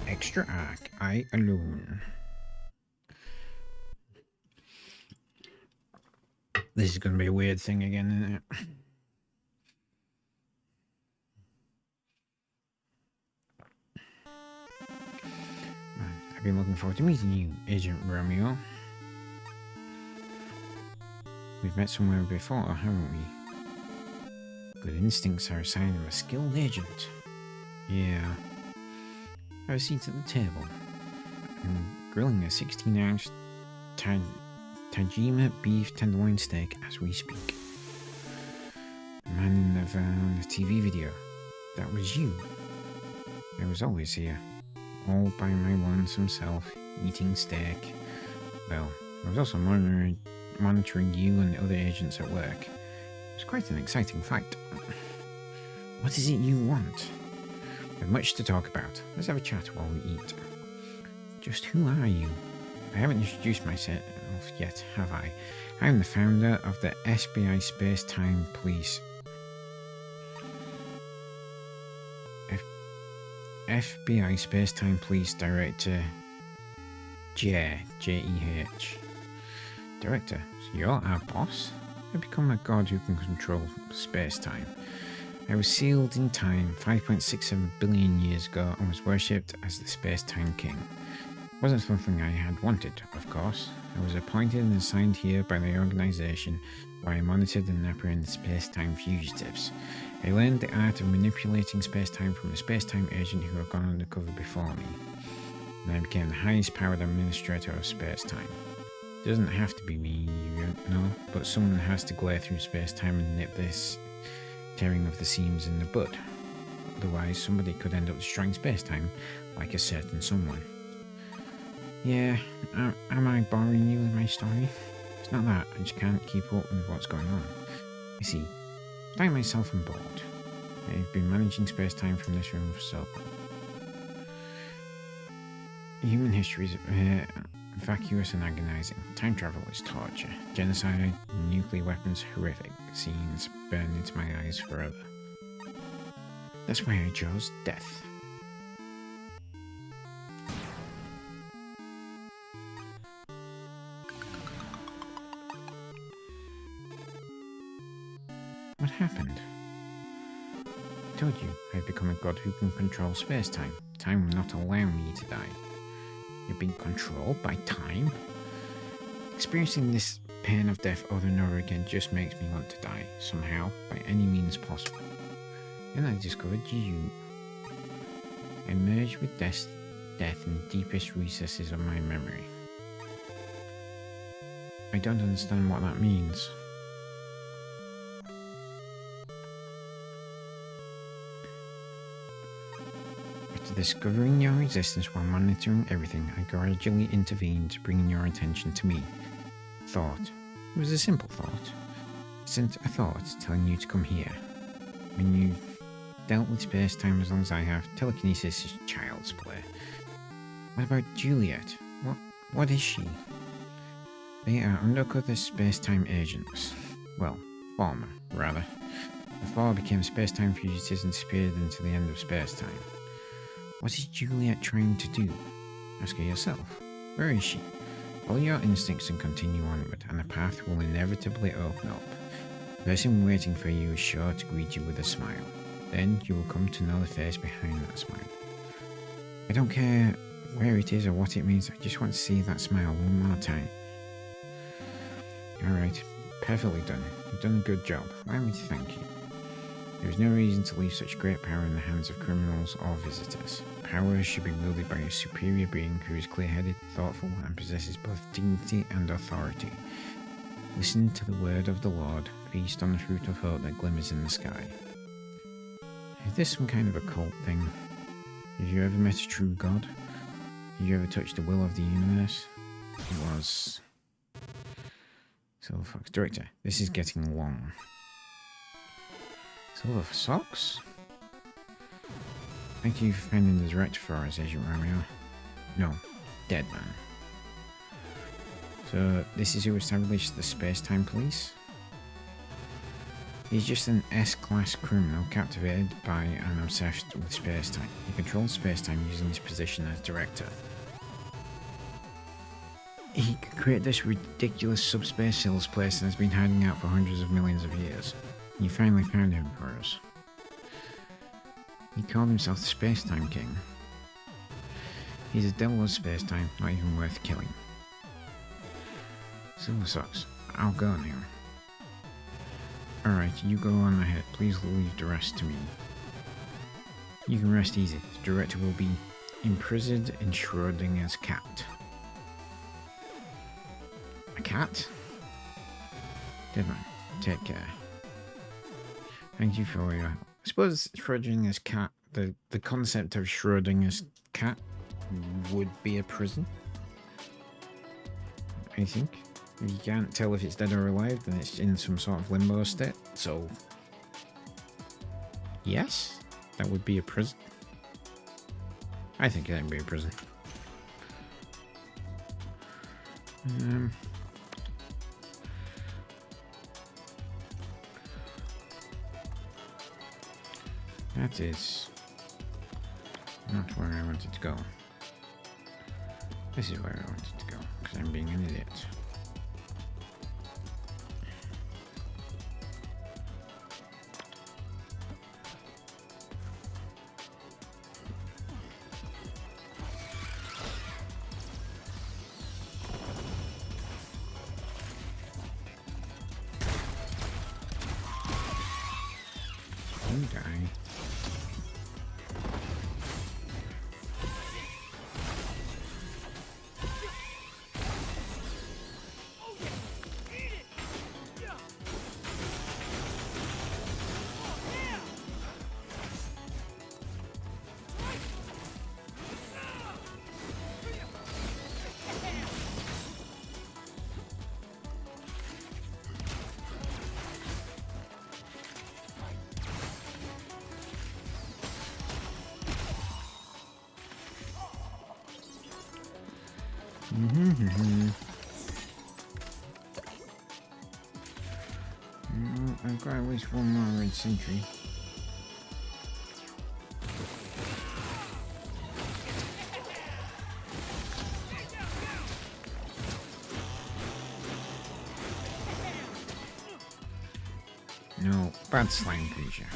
S1: Extra arc, I alone. This is gonna be a weird thing again, isn't it? I've been looking forward to meeting you, Agent Romeo. We've met somewhere before, haven't we? Good instincts are a sign of a skilled agent. Yeah. Have a seat at the table. I'm grilling a 16-ounce Tajima beef tenderloin steak as we speak. The man in the TV video. That was you. I was always here. All by my lonesome self, eating steak. Well, I was also monitoring you and the other agents at work. It was quite an exciting fight. What is it you want? We have much to talk about. Let's have a chat while we eat. Just who are you? I haven't introduced myself yet, have I? I'm the founder of the SBI Space-Time Police. FBI Space-Time Police Director J-E-H. Director, so you're our boss? I've become a god who can control space-time. I was sealed in time 5.67 billion years ago and was worshipped as the space-time king. It wasn't something I had wanted, of course. I was appointed and assigned here by the organization where I monitored and apprehended space-time fugitives. I learned the art of manipulating space-time from a space-time agent who had gone undercover before me. And I became the highest powered administrator of space-time. It doesn't have to be me, you know, but someone has to glare through space-time and nip this tearing of the seams in the bud. Otherwise, somebody could end up destroying space-time, like a certain someone. Yeah, am I boring you with my story? It's not that, I just can't keep up with what's going on. You see, I find myself on board. I've been managing space-time from this room for so long. Human history is vacuous and agonizing. Time travel is torture. Genocide, nuclear weapons, horrific. Scenes burn into my eyes forever. That's why I chose death. What happened? I told you, I've become a god who can control space-time. Time will not allow me to die. You're being controlled by time? Experiencing this pain of death over and over again just makes me want to die, somehow, by any means possible. Then I discovered you. I merged with death in the deepest recesses of my memory. I don't understand what that means. After discovering your existence while monitoring everything, I gradually intervened, bringing your attention to me. Thought. It was a simple thought. I sent a thought telling you to come here. When you dealt with space-time as long as I have, telekinesis is child's play. What about Juliet? What is she? They are undercover space-time agents. Well, former, rather. The four became space-time fugitives and disappeared until the end of space-time. What is Juliet trying to do? Ask her yourself. Where is she? Follow your instincts and continue onward, and a path will inevitably open up. The person waiting for you is sure to greet you with a smile. Then you will come to know the face behind that smile. I don't care where it is or what it means, I just want to see that smile one more time. Alright, perfectly done. You've done a good job. Allow me to thank you. There is no reason to leave such great power in the hands of criminals or visitors. Power should be wielded by a superior being who is clear-headed, thoughtful, and possesses both dignity and authority. Listen to the word of the Lord, feast on the fruit of hope that glimmers in the sky. Is this some kind of a cult thing? Have you ever met a true god? Have you ever touched the will of the universe? It was... Silver Fox. Director, this is getting long. Silver Fox? Thank you for finding the director for us, Agent Romeo. No, DeadMan. So, this is who established the space-time police? He's just an S-class criminal captivated by and obsessed with space-time. He controls space-time using his position as director. He could create this ridiculous subspace hills place and has been hiding out for hundreds of millions of years. You finally found him for us. He called himself the Space-Time King. He's a devil of space-time, not even worth killing. Silver Socks, I'll go now. Alright, you go on ahead. Please leave the rest to me. You can rest easy. The director will be imprisoned in Schrodinger's cat. A cat? DeadMan, take care. Thank you for your... I suppose Schrodinger's cat, the concept of Schrodinger's cat would be a prison. I think. If you can't tell if it's dead or alive, then it's in some sort of limbo state. So, yes, that would be a prison. I think that would be a prison. That is not where I wanted to go. This is where I wanted to go, because I'm being an idiot. You die. I've got at least one more red sentry. Bad slime creature.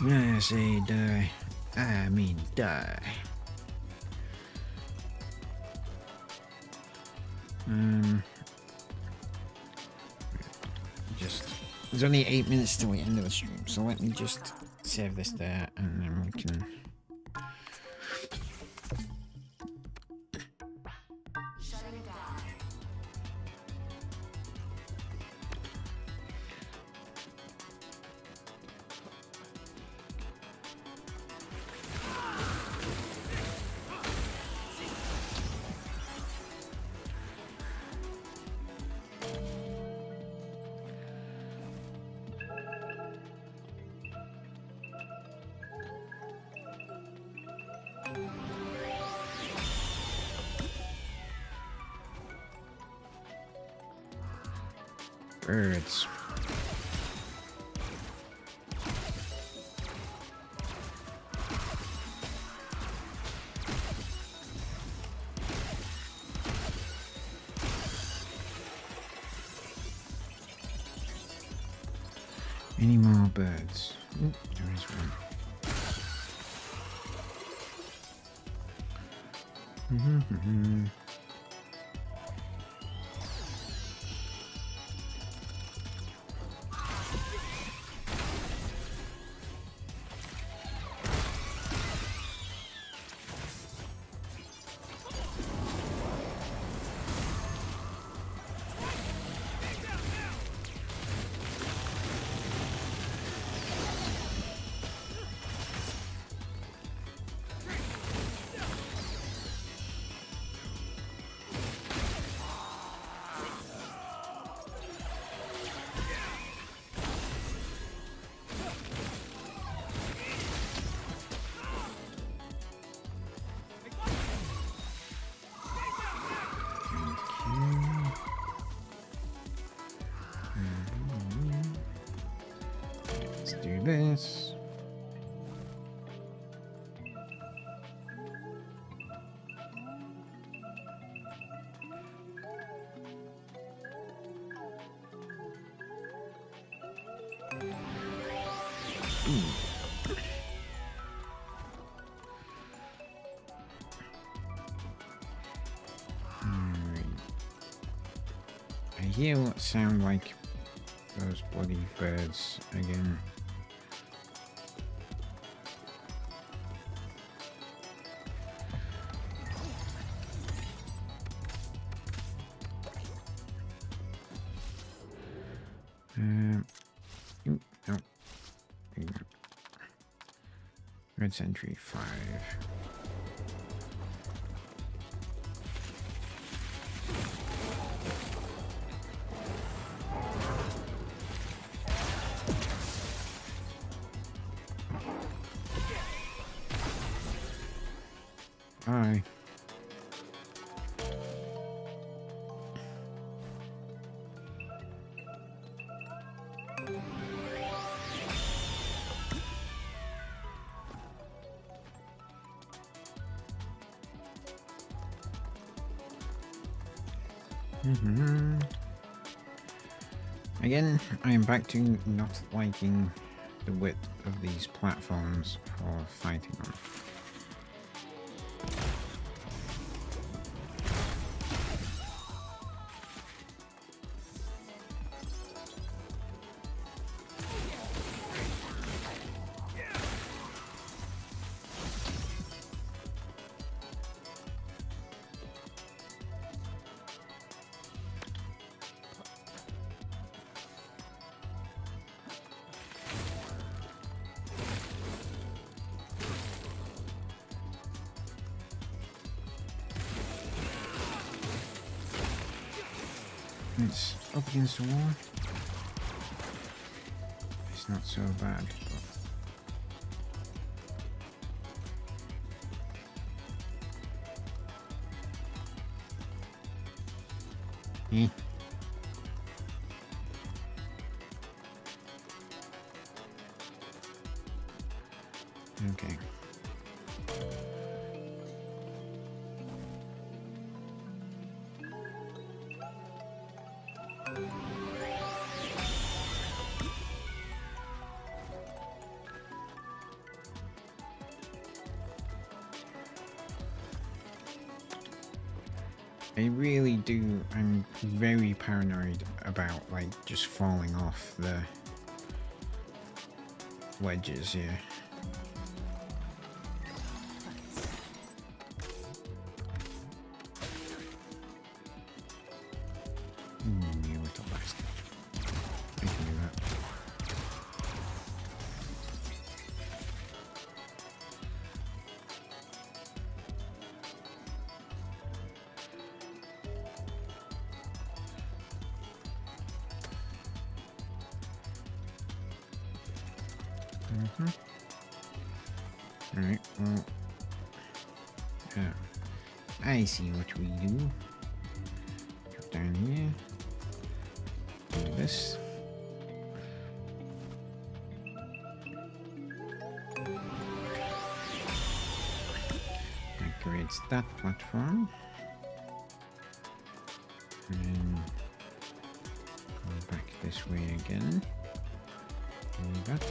S1: I say die. I mean die. Just there's only 8 minutes till the end of the stream, so let me just save this there and then we can. Birds. Any more birds? Oop, there is one. Let's do this. I hear what sound like those bloody birds again. No. Red Sentry 5. Bye. Again, I am back to not liking the width of these platforms for fighting on. It's up against the wall. It's not so bad, but... Okay. I really do. I'm very paranoid about like just falling off the ledges here. You little bastard. I can do that. Alright, well. I see what we do. Go down here. Do this. That creates that platform. And then go back this way again. Do that.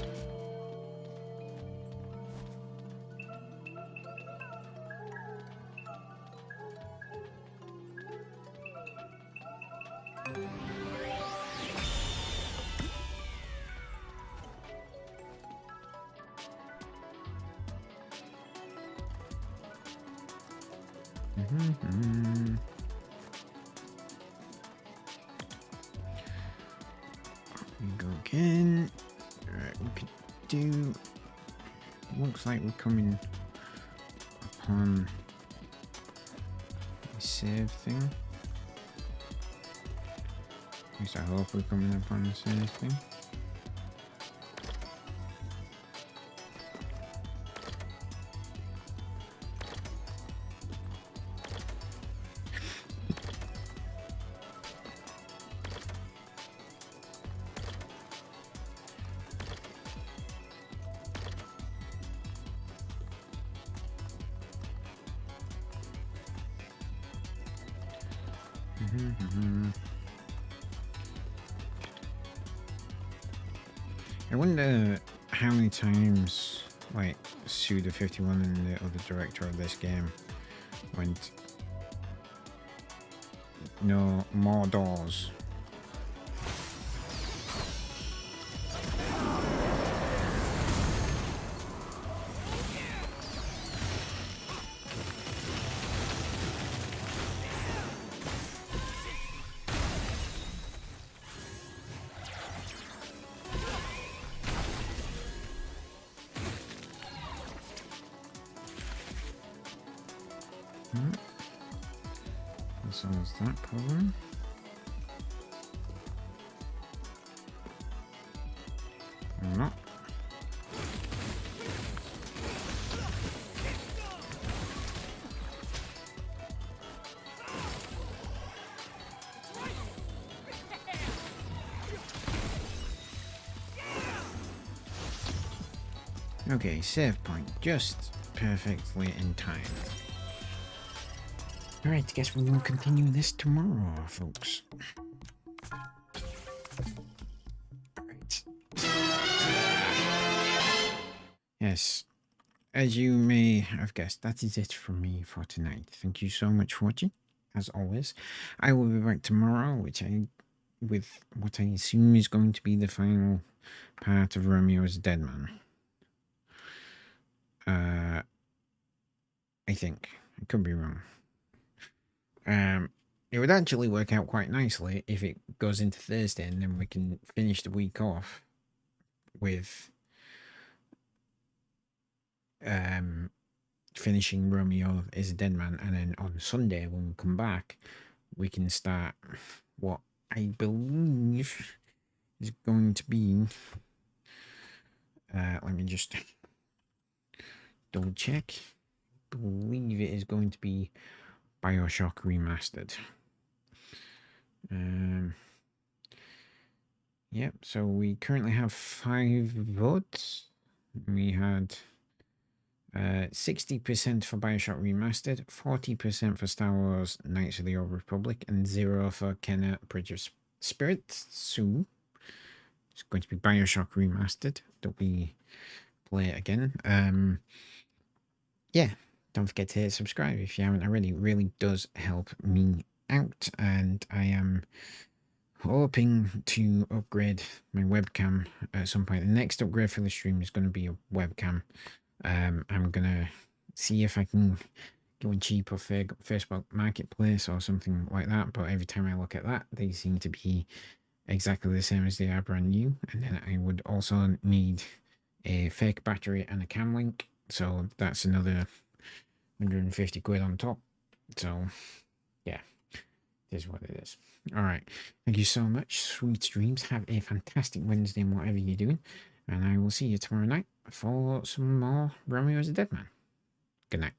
S1: We go again. Alright, we could do. Looks like we're coming upon the save thing. At least I hope we're coming upon the save thing. I wonder how many times, like, Suda51 and the other director of this game went, no, more doors. That solves that problem. Or not. Okay, save point just perfectly in time. Alright, guess we will continue this tomorrow, folks. Alright. Yes, as you may have guessed, that is it from me for tonight. Thank you so much for watching, as always. I will be back tomorrow, with what I assume is going to be the final part of Romeo Is A DeadMan. I think. I could be wrong. It would actually work out quite nicely if it goes into Thursday and then we can finish the week off with finishing Romeo Is A DeadMan, and then on Sunday when we come back we can start what I believe is going to be let me just double check. I believe it is going to be BioShock Remastered. Yep, so we currently have 5 votes. We had 60% for BioShock Remastered, 40% for Star Wars Knights of the Old Republic, and 0 for Kenna Bridge of Spirits. So it's going to be BioShock Remastered that we play it again. Yeah, don't forget to subscribe if you haven't already. It really does help me out, and I am hoping to upgrade my webcam at some point. The next upgrade for the stream is going to be a webcam. I'm going to see if I can go on cheap off Facebook Marketplace or something like that, but every time I look at that, they seem to be exactly the same as they are brand new. And then I would also need a fake battery and a cam link, so that's another 150 quid on top. So yeah, it is what it is. All right, thank you so much. Sweet dreams. Have a fantastic Wednesday in whatever you're doing, and I will see you tomorrow night for some more Romeo Is A DeadMan. Good night.